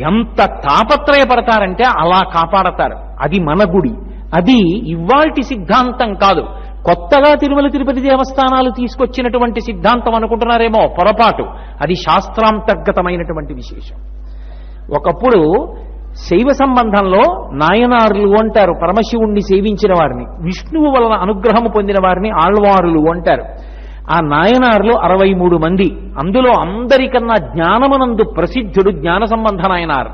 ఎంత తాపత్రయపడతారంటే అలా కాపాడతారు. అది మన గుడి. అది ఇవాల్టి సిద్ధాంతం కాదు, కొత్తగా తిరుమల తిరుపతి దేవస్థానాలు తీసుకొచ్చినటువంటి సిద్ధాంతం అనుకుంటున్నారేమో, పొరపాటు. అది శాస్త్రాంతర్గతమైనటువంటి విశేషం. ఒకప్పుడు శైవ సంబంధంలో నాయనారులు అంటారు పరమశివుణ్ణి సేవించిన వారిని, విష్ణువు వలన అనుగ్రహము పొందిన వారిని ఆళ్వారులు అంటారు. ఆ నాయనారులు 63 మంది. అందులో అందరికన్నా జ్ఞానమునందు ప్రసిద్ధుడు జ్ఞాన సంబంధ నాయనార్.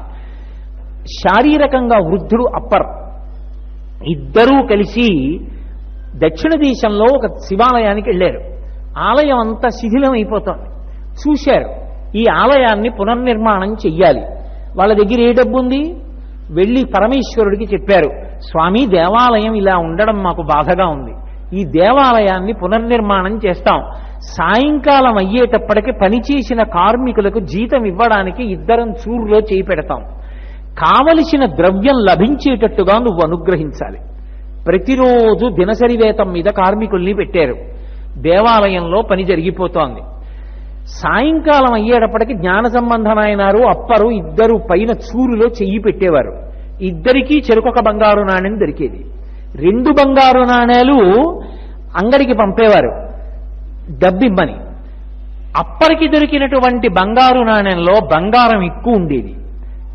శారీరకంగా వృద్ధుడు అప్పర్. ఇద్దరూ కలిసి దక్షిణ దేశంలో ఒక శివాలయానికి వెళ్ళారు. ఆలయం అంతా శిథిలం అయిపోతోంది. చూశారు, ఈ ఆలయాన్ని పునర్నిర్మాణం చెయ్యాలి. వాళ్ళ దగ్గర ఏ డబ్బు ఉంది? వెళ్ళి పరమేశ్వరుడికి చెప్పారు, స్వామి దేవాలయం ఇలా ఉండడం మాకు బాధగా ఉంది, ఈ దేవాలయాన్ని పునర్నిర్మాణం చేస్తాం. సాయంకాలం అయ్యేటప్పటికి పనిచేసిన కార్మికులకు జీతం ఇవ్వడానికి ఇద్దరం చూరులో చేయి పెడతాం. కావలసిన ద్రవ్యం లభించేటట్టుగా నువ్వు అనుగ్రహించాలి. ప్రతిరోజు దినసరి వేతం మీద కార్మికుల్ని పెట్టారు. దేవాలయంలో పని జరిగిపోతోంది. సాయంకాలం అయ్యేటప్పటికి జ్ఞాన సంబంధనాయనారు అప్పరు ఇద్దరు పైన చూరులో చెయ్యి పెట్టేవారు. ఇద్దరికీ చెరుకొక బంగారు నాణ్యం దొరికేది. 2 బంగారు నాణేలు అంగడికి పంపేవారు డబ్బిమ్మని. అప్పటికి దొరికినటువంటి బంగారు నాణ్యంలో బంగారం ఎక్కువ ఉండేది.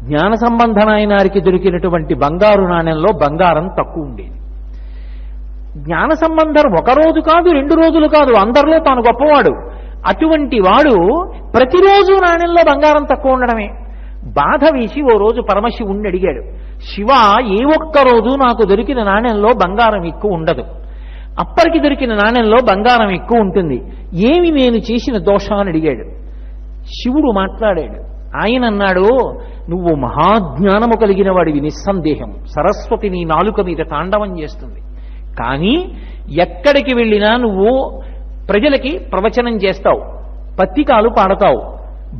జ్ఞాన సంబంధనాయనారికి దొరికినటువంటి బంగారు నాణ్యంలో బంగారం తక్కువ ఉండేది. జ్ఞాన సంబంధం 1 రోజు కాదు 2 రోజులు కాదు, అందరిలో తాను గొప్పవాడు. అటువంటి వాడు ప్రతిరోజు నాణ్యంలో బంగారం తక్కువ ఉండడమే బాధ వేసి ఓ రోజు పరమశివుణ్ణి అడిగాడు, శివ, ఏ ఒక్క రోజు నాకు దొరికిన నాణ్యంలో బంగారం ఎక్కువ ఉండదు, అప్పటికి దొరికిన నాణ్యంలో బంగారం ఎక్కువ ఉంటుంది, ఏమి నేను చేసిన దోషం అని అడిగాడు. శివుడు మాట్లాడాడు. ఆయన అన్నాడు, నువ్వు మహాజ్ఞానము కలిగిన వాడివి, నిస్సందేహం. సరస్వతి నీ నాలుక మీద తాండవం చేస్తుంది. కానీ ఎక్కడికి వెళ్ళినా నువ్వు ప్రజలకి ప్రవచనం చేస్తావు, పత్రికాలు పాడతావు,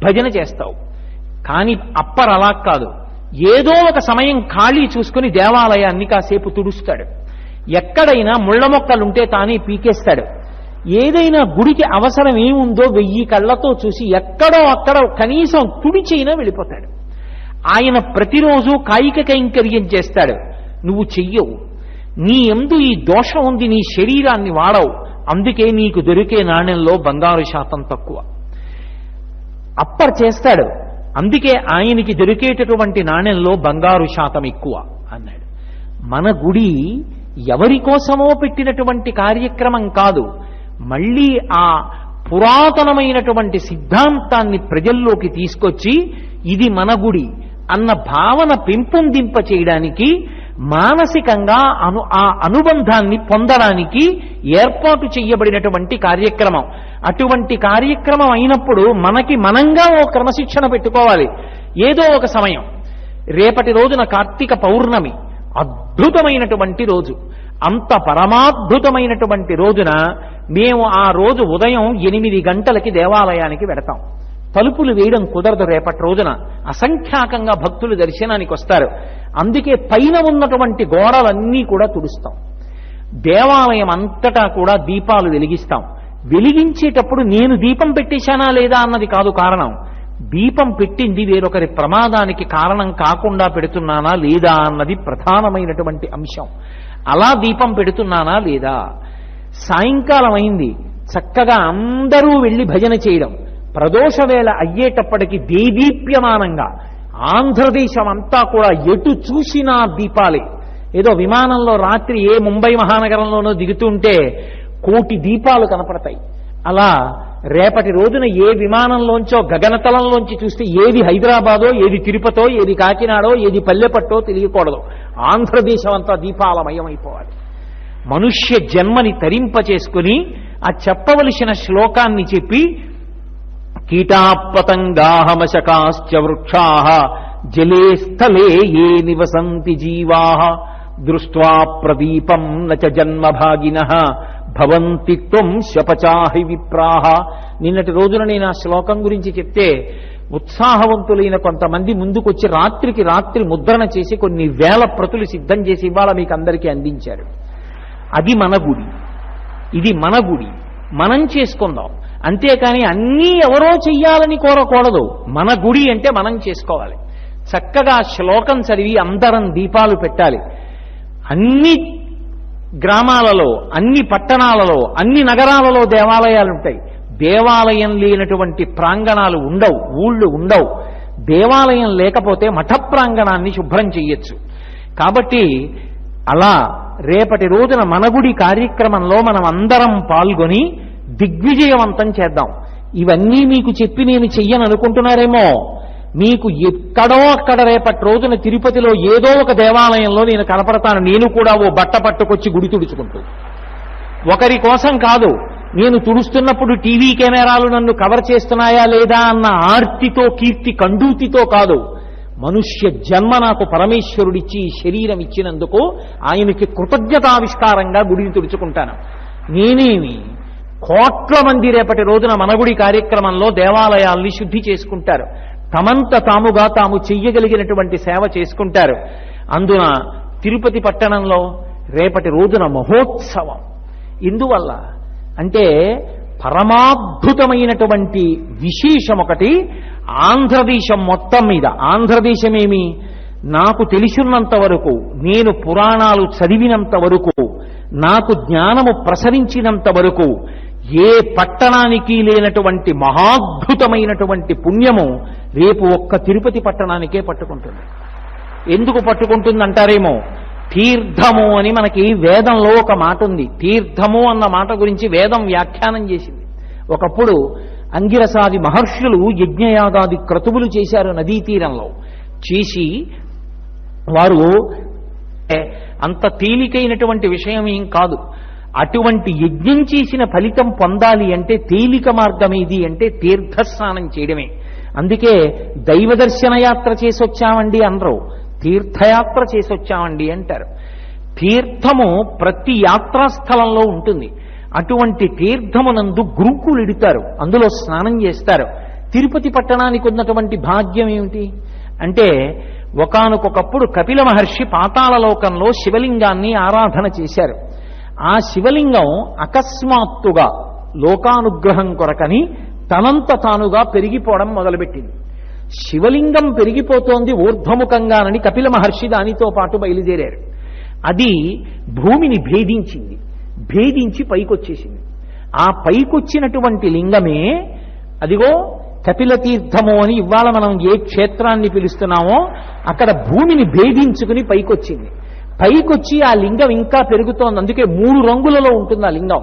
భజన చేస్తావు. కానీ అప్పర్ అలా కాదు. ఏదో ఒక సమయం ఖాళీ చూసుకుని దేవాలయాన్ని కాసేపు తుడుస్తాడు. ఎక్కడైనా ముళ్ళ మొక్కలుంటే తానే పీకేస్తాడు. ఏదైనా గుడికి అవసరం ఏముందో 1000 కళ్ళతో చూసి ఎక్కడో అక్కడ కనీసం తుడిచైనా వెళ్ళిపోతాడు. ఆయన ప్రతిరోజు కాయిక కైంకర్యం చేస్తాడు. నువ్వు చెయ్యవు. నీ యందు ఈ దోషం ఉంది, నీ శరీరాన్ని వాడవు. అందుకే నీకు దొరికే నాణ్యంలో బంగారు శాతం తక్కువ. అప్పర్ చేస్తాడు. అందుకే ఆయనకి దొరికేటటువంటి నాణ్యంలో బంగారు శాతం ఎక్కువ అన్నాడు. మన గుడి ఎవరి కోసమో పెట్టినటువంటి కార్యక్రమం కాదు. మళ్ళీ ఆ పురాతనమైనటువంటి సిద్ధాంతాన్ని ప్రజల్లోకి తీసుకొచ్చి ఇది మన గుడి అన్న భావన పెంపొందింప చేయడానికి, మానసికంగా ఆ అనుబంధాన్ని పొందడానికి ఏర్పాటు చేయబడినటువంటి కార్యక్రమం. అటువంటి కార్యక్రమం అయినప్పుడు మనకి మనంగా ఓ క్రమశిక్షణ పెట్టుకోవాలి. ఏదో ఒక సమయం, రేపటి రోజున కార్తీక పౌర్ణమి, అద్భుతమైనటువంటి రోజు. అంత పరమాద్భుతమైనటువంటి రోజున మేము ఆ రోజు ఉదయం 8 గంటలకి దేవాలయానికి వెడతాం. తలుపులు వేయడం కుదరదు. రేపటి రోజున అసంఖ్యాకంగా భక్తులు దర్శనానికి వస్తారు. అందుకే పైన ఉన్నటువంటి గోడలన్నీ కూడా తుడుస్తాం. దేవాలయం అంతటా కూడా దీపాలు వెలిగిస్తాం. వెలిగించేటప్పుడు నేను దీపం పెట్టేశానా లేదా అన్నది కాదు కారణం. దీపం పెట్టింది వేరొకరి ప్రమాదానికి కారణం కాకుండా పెడుతున్నానా లేదా అన్నది ప్రధానమైనటువంటి అంశం. అలా దీపం పెడుతున్నానా లేదా. సాయంకాలం అయింది, చక్కగా అందరూ వెళ్ళి భజన చేయడం. ప్రదోష వేళ అయ్యేటప్పటికి దేదీప్యమానంగా ఆంధ్రదేశం అంతా కూడా ఎటు చూసినా దీపాలే. ఏదో విమానంలో రాత్రి ఏ ముంబై మహానగరంలోనో దిగుతుంటే 1,000,000 దీపాలు కనపడతాయి. అలా రేపటి రోజున ఏ విమానంలోంచో గగనతలంలోంచి చూస్తే ఏది హైదరాబాదో, ఏది తిరుపతో, ఏది కాకినాడో, ఏది పల్లెపట్టో తెలియకూడదు. ఆంధ్రదేశం అంతా దీపాలమయమైపోవాలి. మనుష్య జన్మని తరింపచేసుకుని ఆ చెప్పవలసిన శ్లోకాన్ని చెప్పి, కీటాపతంగాహమశకాశ్చ వృక్షాః జలే స్థలే ఏ నివసంతి జీవాః దృష్ట్వా ప్రదీపం నచ జన్మభాగినః భవంతి త్వం శపచాహి విప్రాః. నిన్నటి రోజున నేను ఆ శ్లోకం గురించి చెప్తే ఉత్సాహవంతులైన కొంతమంది ముందుకొచ్చి రాత్రికి రాత్రి ముద్రణ చేసి కొన్ని వేల ప్రతులు సిద్ధం చేసి ఇవాళ మీకు అందరికీ అందించారు. అది మన గుడి, ఇది మన గుడి, మనం చేసుకుందాం. అంతేకాని అన్నీ ఎవరో చెయ్యాలని కోరకూడదు. మన గుడి అంటే మనం చేసుకోవాలి. చక్కగా శ్లోకం చదివి అందరం దీపాలు పెట్టాలి. అన్ని గ్రామాలలో, అన్ని పట్టణాలలో, అన్ని నగరాలలో దేవాలయాలు ఉంటాయి. దేవాలయం లేనటువంటి ప్రాంగణాలు ఉండవు, ఊళ్ళు ఉండవు. దేవాలయం లేకపోతే మఠ ప్రాంగణాన్ని శుభ్రం చెయ్యొచ్చు. కాబట్టి అలా రేపటి రోజున మన గుడి కార్యక్రమంలో మనం అందరం పాల్గొని దిగ్విజయవంతం చేద్దాం. ఇవన్నీ మీకు చెప్పి నేను చెయ్యను అనుకుంటున్నారేమో. మీకు ఎక్కడో అక్కడ రేపటి రోజున తిరుపతిలో ఏదో ఒక దేవాలయంలో నేను కనపడతాను. నేను కూడా ఓ బట్ట పట్టుకొచ్చి గుడి తుడుచుకుంటూ, ఒకరి కోసం కాదు. నేను తుడుస్తున్నప్పుడు టీవీ కెమెరాలు నన్ను కవర్ చేస్తున్నాయా లేదా అన్న ఆర్తితో, కీర్తి కండూతితో కాదు. మనుష్య జన్మ నాకు పరమేశ్వరుడిచ్చి శరీరం ఇచ్చినందుకు ఆయనకి కృతజ్ఞతావిష్కారంగా గుడిని తుడుచుకుంటాను. నేనేమి కోట్ల మంది రేపటి రోజున మనగుడి కార్యక్రమంలో దేవాలయాల్ని శుద్ధి చేసుకుంటారు. తమంత తాముగా తాము చెయ్యగలిగినటువంటి సేవ చేసుకుంటారు. అందున తిరుపతి పట్టణంలో రేపటి రోజున మహోత్సవం. ఎందువల్ల అంటే పరమాద్భుతమైనటువంటి విశేషం ఒకటి ఆంధ్రదేశం మొత్తం మీద. ఆంధ్రదేశమేమి, నాకు తెలిసినంత వరకు, నేను పురాణాలు చదివినంత వరకు, నాకు జ్ఞానము ప్రసరించినంత వరకు ఏ పట్టణానికి లేనటువంటి మహాద్భుతమైనటువంటి పుణ్యము రేపు ఒక్క తిరుపతి పట్టణానికే పట్టుకుంటుంది. ఎందుకు పట్టుకుంటుందంటారేమో, తీర్థము అని మనకి వేదంలో ఒక మాట ఉంది. తీర్థము అన్న మాట గురించి వేదం వ్యాఖ్యానం చేసింది. ఒకప్పుడు అంగిరసాది మహర్షులు యజ్ఞయాగాది క్రతువులు చేశారు నదీ తీరంలో. చేసి వారు అంత తేలికైనటువంటి విషయం ఏం కాదు. అటువంటి యజ్ఞం చేసిన ఫలితం పొందాలి అంటే తేలిక మార్గం ఏది అంటే తీర్థస్నానం చేయడమే. అందుకే దైవ దర్శన యాత్ర చేసొచ్చామండి అనరు, తీర్థయాత్ర చేసొచ్చామండి అంటారు. తీర్థము ప్రతి యాత్రాస్థలంలో ఉంటుంది. అటువంటి తీర్థమునందు గురుకులు ఇడుతారు, అందులో స్నానం చేస్తారు. తిరుపతి పట్టణానికి ఉన్నటువంటి భాగ్యం ఏమిటి అంటే, ఒకానొకప్పుడు కపిల మహర్షి పాతాళలోకంలో శివలింగాన్ని ఆరాధన చేశారు. ఆ శివలింగం అకస్మాత్తుగా లోకానుగ్రహం కొరకని తనంత తానుగా పెరిగిపోవడం మొదలుపెట్టింది. శివలింగం పెరిగిపోతోంది ఊర్ధ్వముఖంగానని కపిల మహర్షి దానితో పాటు బయలుదేరారు. అది భూమిని భేదించింది, భేదించి పైకొచ్చేసింది. ఆ పైకొచ్చినటువంటి లింగమే అదిగో కపిల తీర్థము అని ఇవాళ మనం ఏ క్షేత్రాన్ని పిలుస్తున్నామో అక్కడ భూమిని భేదించుకుని పైకొచ్చింది. పైకొచ్చి ఆ లింగం ఇంకా పెరుగుతోంది. అందుకే 3 రంగులలో ఉంటుంది ఆ లింగం.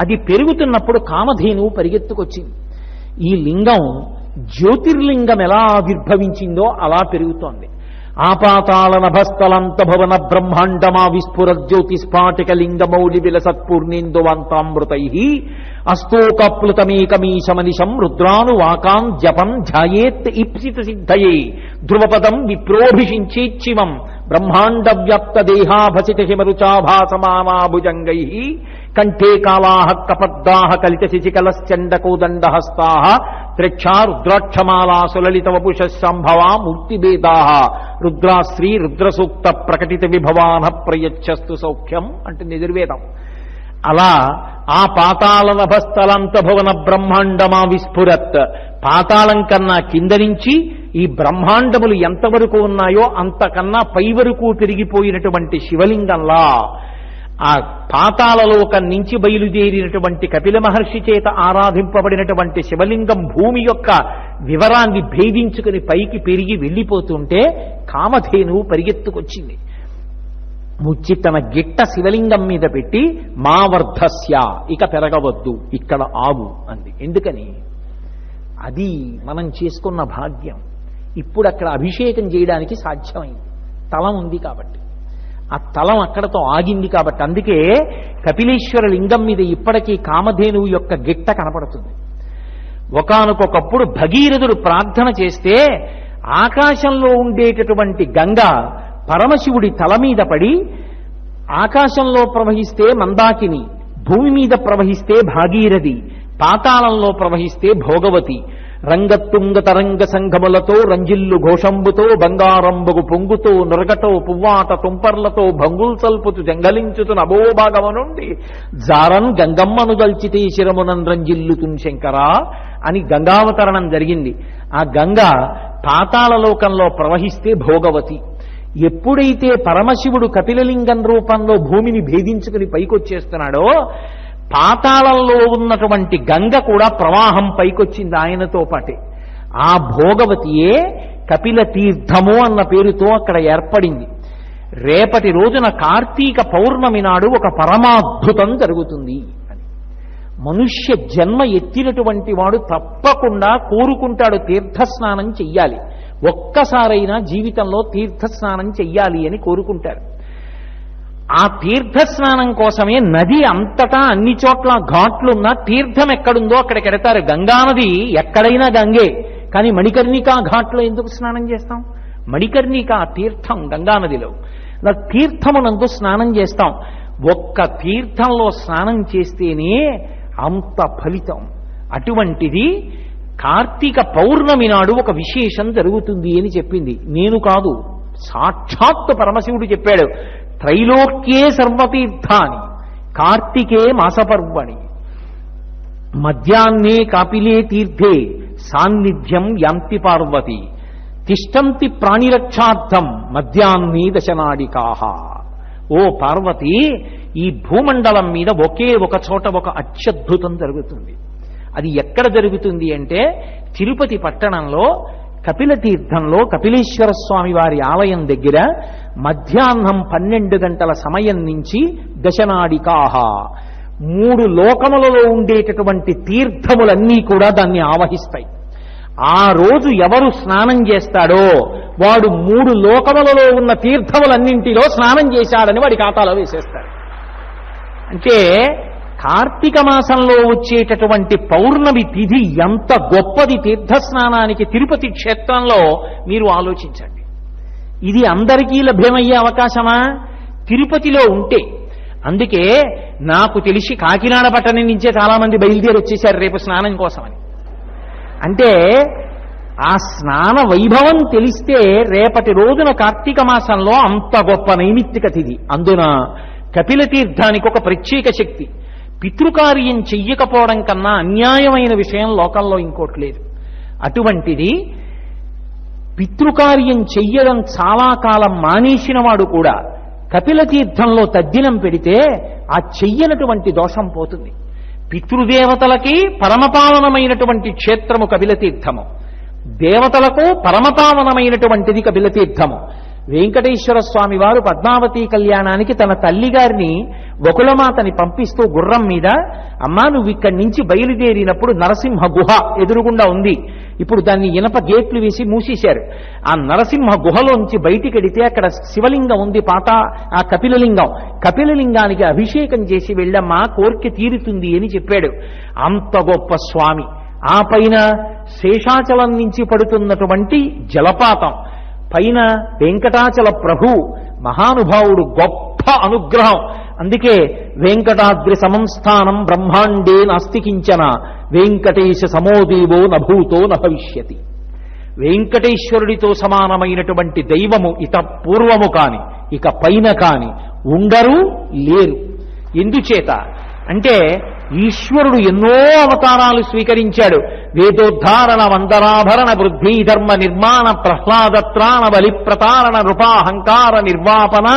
అది పెరుగుతున్నప్పుడు కామధేనువు పరిగెత్తుకొచ్చింది. ఈ లింగం జ్యోతిర్లింగం ఎలా ఆవిర్భవించిందో అలా పెరుగుతోంది. ఆపాతాళ నభస్థలంత భవన బ్రహ్మాండమా విస్ఫుర జ్యోతిస్ఫాటిక లింగమౌళి విలసత్పూర్ణేందువంతామృతై అస్తోకప్లుతమేకమీశమనిశం రుద్రానువాకాం జపం ధ్యాయేత్ ఇప్సిత సిద్ధయే ధ్రువపదం విప్రోభిషించేచ్చివం బ్రహ్మాండ వ్యాప్త దేహాభసిత హిమరుచాభాసమానాభుజంగై కంఠే కాళాః కపద్దాః కలిత శిశికలశ్చండకోదండహస్తాః త్రిక్షా రుద్రాక్షమాలా సులలిత వపుషః సంభవా మూర్తిభేదాః రుద్రాశ్రీ రుద్రసూక్త ప్రకటిత విభవాన ప్రయచ్చస్తు సౌఖ్యం అంటే నిర్వేదం. అలా ఆ పాతాళ నభస్థలంత భువన బ్రహ్మాండమా విస్ఫురత్, పాతాళం కన్నా కింద నుంచి ఈ బ్రహ్మాండములు ఎంతవరకు ఉన్నాయో అంతకన్నా పై వరకు పెరిగిపోయినటువంటి శివలింగంలా ఆ పాతాళలోకం నుంచి బయలుదేరినటువంటి కపిల మహర్షి చేత ఆరాధింపబడినటువంటి శివలింగం భూమి యొక్క వివరాన్ని భేదించుకుని పైకి పెరిగి వెళ్ళిపోతుంటే కామధేనువు పరిగెత్తుకొచ్చింది. ముచ్చి తన గిట్ట శివలింగం మీద పెట్టి మా వర్ధస్య, ఇక పెరగవద్దు, ఇక్కడ ఆగు అంది. ఎందుకని? అది మనం చేసుకున్న భాగ్యం. ఇప్పుడు అక్కడ అభిషేకం చేయడానికి సాధ్యమైంది, తలం ఉంది కాబట్టి. ఆ తలం అక్కడతో ఆగింది కాబట్టి. అందుకే కపిలేశ్వర లింగం మీద ఇప్పటికీ కామధేనువు యొక్క గిట్ట కనపడుతుంది. ఒకానొకప్పుడు భగీరథుడు ప్రార్థన చేస్తే ఆకాశంలో ఉండేటటువంటి గంగ పరమశివుడి తల మీద పడి, ఆకాశంలో ప్రవహిస్తే మందాకిని, భూమి మీద ప్రవహిస్తే భాగీరథి, పాతాళంలో ప్రవహిస్తే భోగవతి, రంగతుంగ తరంగ సంఘములతో రంజిల్లు ఘోషంబుతో బంగారంబగు పొంగుతో నురగటో పువ్వాట తుంపర్లతో భంగుల్ సల్పుతు జంగలించుతు నభోభాగము నుండి జారన్ గంగమ్మను దల్చితే శిరమునన్ రంజిల్లుతున్ శంకరా అని గంగావతరణం జరిగింది. ఆ గంగ పాతాళలోకంలో ప్రవహిస్తే భోగవతి. ఎప్పుడైతే పరమశివుడు కపిలలింగం రూపంలో భూమిని భేదించుకుని పైకొచ్చేస్తున్నాడో పాతాళంలో ఉన్నటువంటి గంగ కూడా ప్రవాహం పైకొచ్చింది ఆయనతో పాటే. ఆ భోగవతియే కపిల తీర్థము అన్న పేరుతో అక్కడ ఏర్పడింది. రేపటి రోజున కార్తీక పౌర్ణమి నాడు ఒక పరమాద్భుతం జరుగుతుంది అని. మనుష్య జన్మ ఎత్తినటువంటి వాడు తప్పకుండా కోరుకుంటాడు తీర్థస్నానం చెయ్యాలి, ఒక్కసారైనా జీవితంలో తీర్థస్నానం చెయ్యాలి అని కోరుకుంటారు. ఆ తీర్థస్నానం కోసమే నది అంతటా అన్ని చోట్ల ఘాట్లున్నా తీర్థం ఎక్కడుందో అక్కడికి ఎడతారు. గంగానది ఎక్కడైనా గంగే, కానీ మణికర్ణికా ఘాట్లో ఎందుకు స్నానం చేస్తాం? మణికర్ణికా తీర్థం గంగానదిలో. తీర్థమునందు స్నానం చేస్తాం. ఒక్క తీర్థంలో స్నానం చేస్తేనే అంత ఫలితం. అటువంటిది కార్తీక పౌర్ణమి నాడు ఒక విశేషం జరుగుతుంది అని చెప్పింది. నేను కాదు, సాక్షాత్తు పరమశివుడు చెప్పాడు. త్రైలోక్యే సర్వతీర్థాని కార్తికే మాసపర్వణి మధ్యాహ్నే కాపిలే తీర్థే సాన్నిధ్యం యాంతి పార్వతి తిష్టంతి ప్రాణిరక్షార్థం మధ్యాహ్నే దశనాడికాహ. ఓ పార్వతి, ఈ భూమండలం మీద ఒకే ఒక చోట ఒక అత్యద్భుతం జరుగుతుంది. అది ఎక్కడ జరుగుతుంది అంటే తిరుపతి పట్టణంలో కపిల తీర్థంలో కపిలేశ్వర స్వామి వారి ఆలయం దగ్గర మధ్యాహ్నం 12 గంటల సమయం నుంచి దశనాడికాహ 3 లోకములలో ఉండేటటువంటి తీర్థములన్నీ కూడా దాన్ని ఆవహిస్తాయి. ఆ రోజు ఎవరు స్నానం చేస్తాడో వాడు 3 లోకములలో ఉన్న తీర్థములన్నింటిలో స్నానం చేశాడని వాడి ఖాతాలో వేసేస్తాడు. అంటే కార్తీక మాసంలో వచ్చేటటువంటి పౌర్ణమి తిథి ఎంత గొప్పది తీర్థస్నానానికి తిరుపతి క్షేత్రంలో మీరు ఆలోచించండి. ఇది అందరికీ లభ్యమయ్యే అవకాశమా? తిరుపతిలో ఉంటే. అందుకే నాకు తెలిసి కాకినాడ పట్టణం నుంచే చాలా మంది బయలుదేరి వచ్చేశారు రేపు స్నానం కోసమని. అంటే ఆ స్నాన వైభవం తెలిస్తే రేపటి రోజున కార్తీక మాసంలో అంత గొప్ప నైమిత్తిక తిథి. అందున కపిల తీర్థానికి ఒక ప్రత్యేక శక్తి. పితృకార్యం చెయ్యకపోవడం కన్నా అన్యాయమైన విషయం లోకంలో ఇంకోటి లేదు. అటువంటిది పితృకార్యం చెయ్యడం చాలా కాలం మానేసిన వాడు కూడా కపిల తీర్థంలో తద్దినం పెడితే ఆ చెయ్యనటువంటి దోషం పోతుంది. పితృదేవతలకి పరమపావనమైనటువంటి క్షేత్రము కపిల తీర్థము, దేవతలకు పరమపావనమైనటువంటిది కపిల తీర్థము. వెంకటేశ్వర స్వామి వారు పద్మావతి కళ్యాణానికి తన తల్లిగారిని వకులమాతని పంపిస్తూ గుర్రం మీద, అమ్మా నువ్వు ఇక్కడి నుంచి బయలుదేరినప్పుడు నరసింహ గుహ ఎదురుగుండా ఉంది. ఇప్పుడు దాన్ని ఇనప గేట్లు వేసి మూసేశారు. ఆ నరసింహ గుహలోంచి బయటికెడితే అక్కడ శివలింగం ఉంది, పాత ఆ కపిలలింగం. కపిలలింగానికి అభిషేకం చేసి వెళ్ళమ్మా కోరిక తీరుతుంది అని చెప్పాడు. అంత గొప్ప స్వామి. ఆ పైన శేషాచలం నుంచి పడుతున్నటువంటి జలపాతం, పైన వెంకటాచల ప్రభు మహానుభావుడు, గొప్ప అనుగ్రహం. అందుకే వెంకటాద్రి సమంస్థానం బ్రహ్మాండే నాస్తికించన వెంకటేశ సమోదేవో నభూతో నభవిష్యతి. వెంకటేశ్వరుడితో సమానమైనటువంటి దైవము ఇత పూర్వము కాని ఇక పైన కాని ఉండరు, లేరు. ఎందుచేత అంటే ఈశ్వరుడు ఎన్నో అవతారాలు స్వీకరించాడు. వేదోద్ధారణ వందరాభరణ వృద్ధి ధర్మ నిర్మాణ ప్రహ్లాదత్రాణ బలి ప్రతారణ నృపాహంకార నిర్వాపన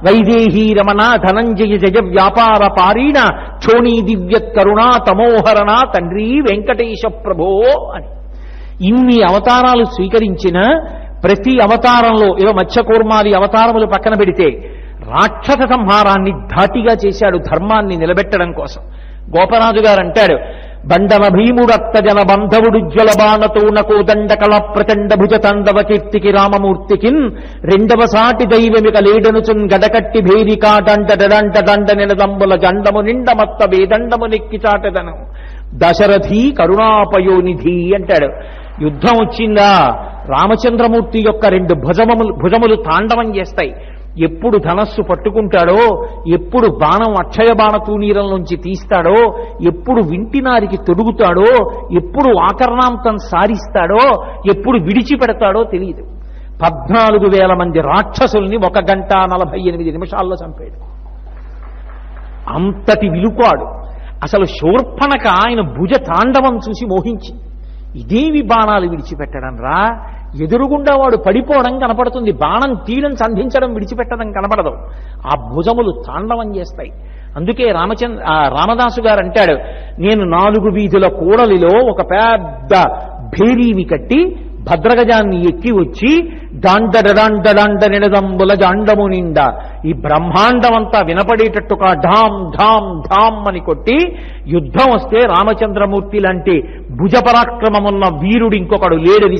వైదేహీ రమణ ధనంజయ జయ వ్యాపార పారీణ క్షోణీ దివ్యత్ కరుణా తమోహరణ తండ్రి వెంకటేశ ప్రభో అని ఇన్ని అవతారాలు స్వీకరించిన ప్రతి అవతారంలో ఏదో మత్స్యకూర్మాది అవతారములు పక్కన పెడితే రాక్షస సంహారాన్ని ధాటిగా చేశాడు ధర్మాన్ని నిలబెట్టడం కోసం. గోపరాజు గారు అంటాడు, బండన భీముడత్త జన బంధవుడుజ్వల బాణతోనకో దండకళ ప్రచండ భుజ తండవ కీర్తికి రామమూర్తికిన్ రెండవ సాటి దైవమిక లేడనుచున్ గడకట్టి భేరికా దండ దండ దండ నినదంబుల జండము నిండమత్త బేదండము నెక్కి చాటదను దశరథి కరుణాపయోనిధి అంటాడు. యుద్ధం వచ్చిందా రామచంద్రమూర్తి యొక్క 2 భుజములు తాండవం చేస్తాయి. ఎప్పుడు ధనస్సు పట్టుకుంటాడో, ఎప్పుడు బాణం అక్షయ బాణ తూనీరంలోంచి తీస్తాడో, ఎప్పుడు వింటినారికి తొడుగుతాడో, ఎప్పుడు ఆకర్ణాంతం సారిస్తాడో, ఎప్పుడు విడిచిపెడతాడో తెలియదు. 14,000 మంది రాక్షసుల్ని 1 గంట 48 నిమిషాల్లో చంపాడు. అంతటి విలుకాడు. అసలు శూర్పణక ఆయన భుజ తాండవం చూసి మోహించి ఇదేవి బాణాలు విడిచిపెట్టడం రా, ఎదురుగుండా వాడు పడిపోవడం కనపడుతుంది, బాణం తీరం సంధించడం విడిచిపెట్టడం కనపడదు. ఆ భుజములు తాండవం చేస్తాయి. అందుకే రామదాసు గారు అంటాడు, నేను 4 వీధుల కూడలిలో ఒక పెద్ద భేరీని కట్టి భద్రగజాన్ని ఎక్కి వచ్చి డాండ నిడదంబుల జాండము నిండా ఈ బ్రహ్మాండమంతా వినపడేటట్టుగా ఢాం ఢాం ఢాం అని కొట్టి యుద్ధం వస్తే రామచంద్రమూర్తి లాంటి భుజపరాక్రమమున్న వీరుడు ఇంకొకడు లేడని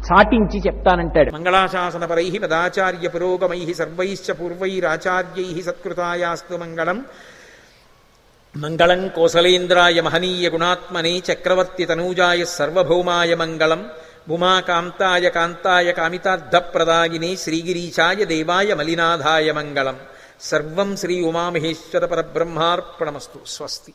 సాటించి చెప్తానంటాడు. మంగళాశాసనపరై పదాచార్య పురోగమై సర్వైశ్చ పూర్వైరాచార్యై సత్కృతాయాస్తు మంగళం. మంగళం కోసలేంద్రాయ మహనీయ గుణాత్మనే చక్రవర్తి తనూజాయ సర్వభౌమాయ మంగళం. ఉమాకాంతాయ కాంతాయ కామితార్థప్రదాయినే శ్రీగిరీశాయ దేవాయ మలినాథాయ మంగళం. సర్వం శ్రీ ఉమామహేశ్వర పరబ్రహ్మార్పణమస్తు. స్వస్తి.